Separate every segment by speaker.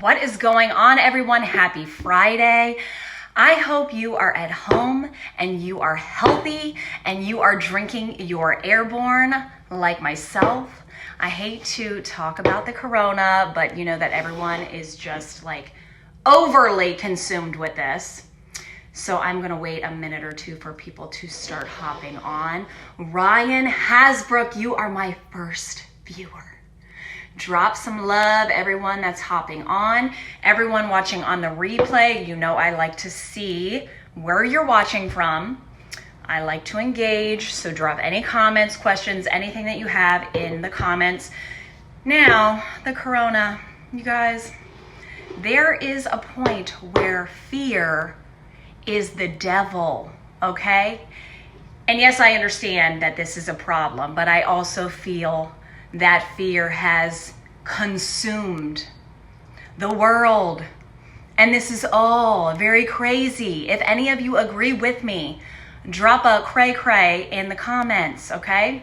Speaker 1: What is going on, everyone? Happy Friday. I hope you are at home and you are healthy and you are drinking your Airborne like myself. I hate to talk about the corona, but you know that everyone is just like overly consumed with this. So I'm gonna wait a minute or two for people to start hopping on. Ryan Hasbrook, you are my first viewer. Drop some love, everyone that's hopping on. Everyone watching on the replay, you know I like to see where you're watching from. I like to engage, so drop any comments, questions, anything that you have in the comments. Now, the corona, you guys, there is a point where fear is the devil, okay? And yes, I understand that this is a problem, but I also feel that fear has consumed the world. And this is all very crazy. If any of you agree with me, drop a cray cray in the comments, okay?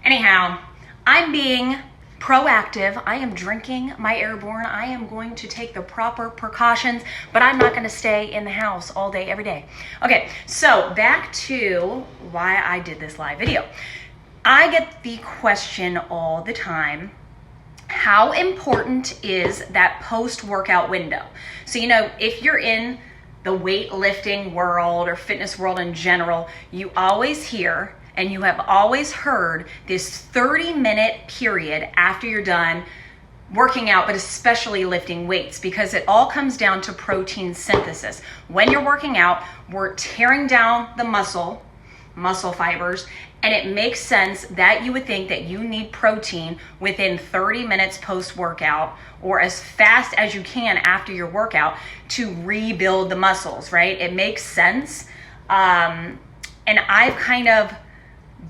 Speaker 1: Anyhow, I'm being proactive. I am drinking my Airborne. I am going to take the proper precautions, but I'm not going to stay in the house all day, every day. Okay, so back to why I did this live video. I get the question all the time, how important is that post-workout window? So, you know, if you're in the weightlifting world or fitness world in general, you always hear and you have always heard this 30-minute period after you're done working out, but especially lifting weights, because it all comes down to protein synthesis. When you're working out, we're tearing down the muscle fibers, and it makes sense that you would think that you need protein within 30 minutes post-workout or as fast as you can after your workout to rebuild the muscles, right? It makes sense. And I've kind of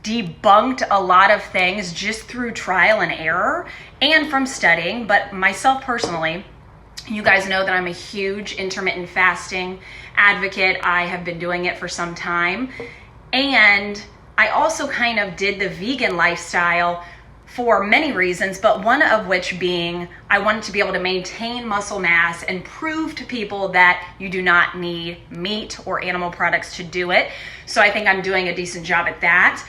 Speaker 1: debunked a lot of things just through trial and error and from studying, but myself personally, you guys know that I'm a huge intermittent fasting advocate. I have been doing it for some time. And I also kind of did the vegan lifestyle for many reasons, but one of which being I wanted to be able to maintain muscle mass and prove to people that you do not need meat or animal products to do it. So I think I'm doing a decent job at that.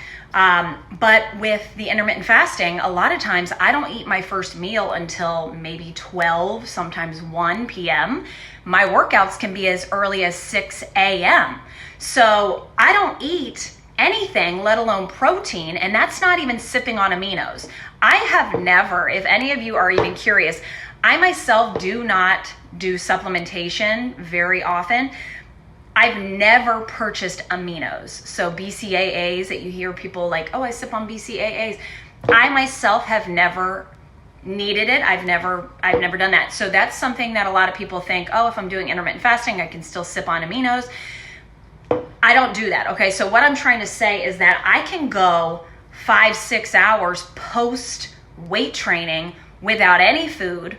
Speaker 1: But with the intermittent fasting, a lot of times I don't eat my first meal until maybe 12, sometimes 1 p.m. My workouts can be as early as 6 a.m. So I don't eat anything, let alone protein, and that's not even sipping on aminos. I have never, if any of you are even curious, I myself do not do supplementation very often. I've never purchased aminos. So BCAAs that you hear people like, oh, I sip on BCAAs. I myself have never needed it. I've never done that. So that's something that a lot of people think, oh, if I'm doing intermittent fasting, I can still sip on aminos. I don't do that, okay? So what I'm trying to say is that I can go 5-6 hours post weight training without any food,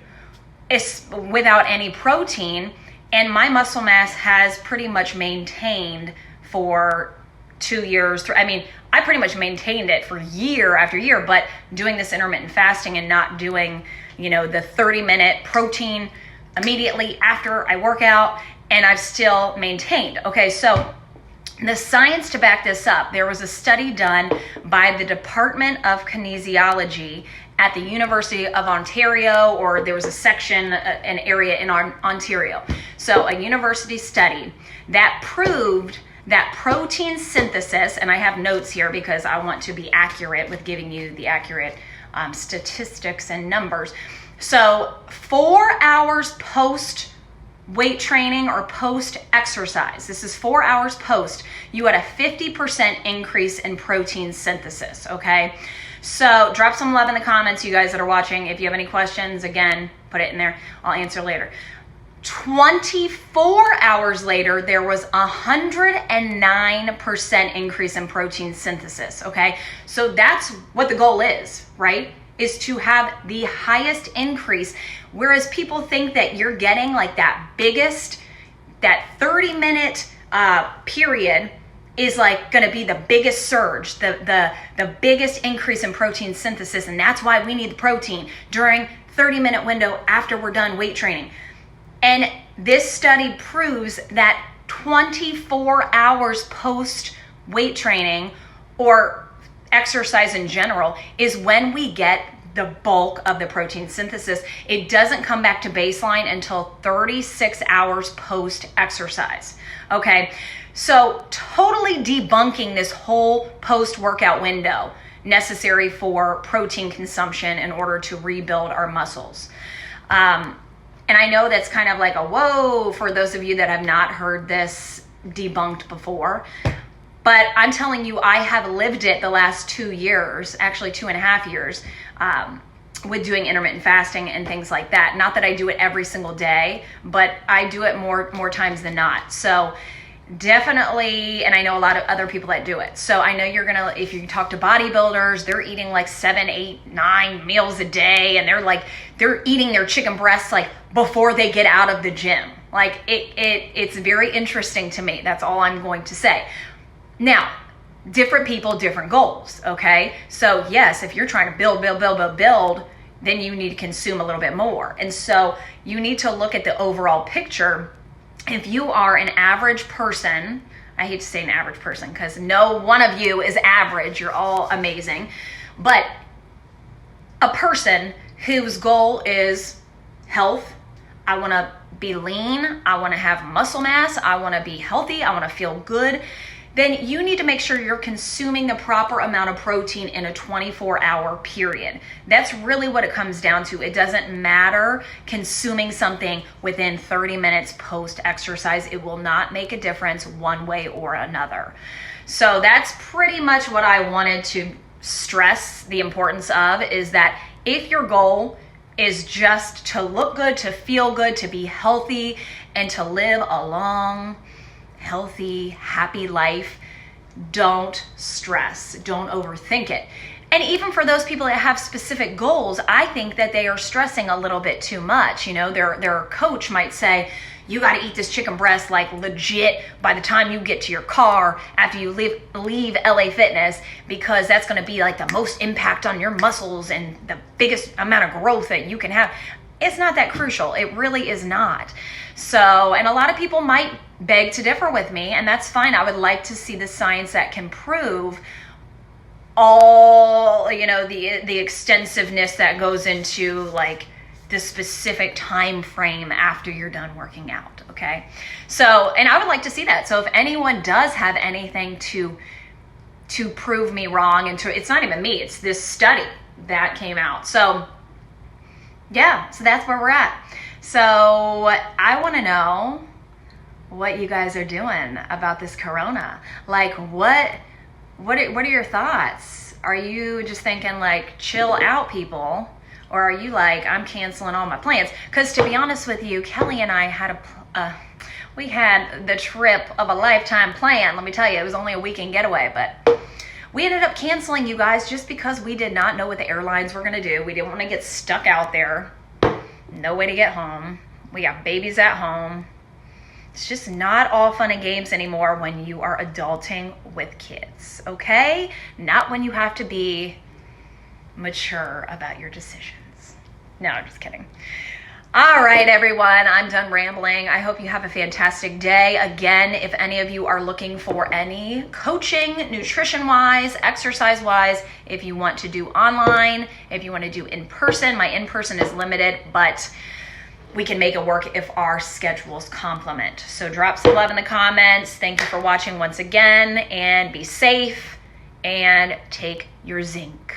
Speaker 1: without any protein, and my muscle mass has pretty much maintained for 2 years. I mean, I pretty much maintained it for year after year, but doing this intermittent fasting and not doing, you know, the 30-minute protein immediately after I work out, and I've still maintained. Okay, so the science to back this up, there was a study done by the Department of Kinesiology at the University of Ontario, or there was a section, an area in Ontario. So a university study that proved that protein synthesis, and I have notes here because I want to be accurate with giving you the accurate statistics and numbers. So 4 hours post weight training or post exercise, this is 4 hours post, you had a 50% increase in protein synthesis, okay? So drop some love in the comments, you guys that are watching. If you have any questions, again, put it in there. I'll answer later. 24 hours later, there was 109% increase in protein synthesis, okay? So that's what the goal is, right? Is to have the highest increase. Whereas people think that you're getting like that biggest, that 30-minute period is like going to be the biggest surge, the biggest increase in protein synthesis, and that's why we need the protein during 30-minute window after we're done weight training. And this study proves that 24 hours post weight training or exercise in general is when we get the bulk of the protein synthesis. It doesn't come back to baseline until 36 hours post exercise. Okay, so totally debunking this whole post workout window necessary for protein consumption in order to rebuild our muscles. And I know that's kind of like a whoa for those of you that have not heard this debunked before. But I'm telling you, I have lived it the last 2 years, actually 2.5 years, with doing intermittent fasting and things like that. Not that I do it every single day, but I do it more times than not. So definitely, and I know a lot of other people that do it. So I know you're gonna, if you talk to bodybuilders, they're eating like 7, 8, 9 meals a day, and they're eating their chicken breasts like before they get out of the gym. Like it's very interesting to me. That's all I'm going to say. Now, different people, different goals, okay? So yes, if you're trying to build, then you need to consume a little bit more. And so you need to look at the overall picture. If you are an average person, I hate to say an average person because no one of you is average, you're all amazing, but a person whose goal is health, I wanna be lean, I wanna have muscle mass, I wanna be healthy, I wanna feel good, then you need to make sure you're consuming the proper amount of protein in a 24-hour period. That's really what it comes down to. It doesn't matter consuming something within 30 minutes post-exercise. It will not make a difference one way or another. So that's pretty much what I wanted to stress the importance of, is that if your goal is just to look good, to feel good, to be healthy, and to live a long, healthy, happy life, don't stress, don't overthink it. And even for those people that have specific goals, I think that they are stressing a little bit too much. You know, their coach might say, you got to eat this chicken breast like legit by the time you get to your car after you leave LA Fitness, because that's going to be like the most impact on your muscles and the biggest amount of growth that you can have. It's not that crucial. It really is not. So, and a lot of people might beg to differ with me, and that's fine. I would like to see the science that can prove all, you know, the extensiveness that goes into like the specific time frame after you're done working out, okay? So, and I would like to see that. So if anyone does have anything to prove me wrong, and it's not even me, it's this study that came out. So yeah, so that's where we're at. So I want to know what you guys are doing about this corona. Like what are your thoughts? Are you just thinking like chill out, people? Or are you like, I'm canceling all my plans? Because to be honest with you, Kelly and I had we had the trip of a lifetime plan. Let me tell you, it was only a weekend getaway, but we ended up canceling, you guys, just because we did not know what the airlines were going to do. We didn't want to get stuck out there. No way to get home. We got babies at home. It's just not all fun and games anymore when you are adulting with kids, okay? Not when you have to be mature about your decisions. No, I'm just kidding. All right, everyone, I'm done rambling. I hope you have a fantastic day. Again, if any of you are looking for any coaching, nutrition-wise, exercise-wise, if you want to do online, if you want to do in-person, my in-person is limited, but we can make it work if our schedules complement. So drop some love in the comments. Thank you for watching once again, and be safe and take your zinc.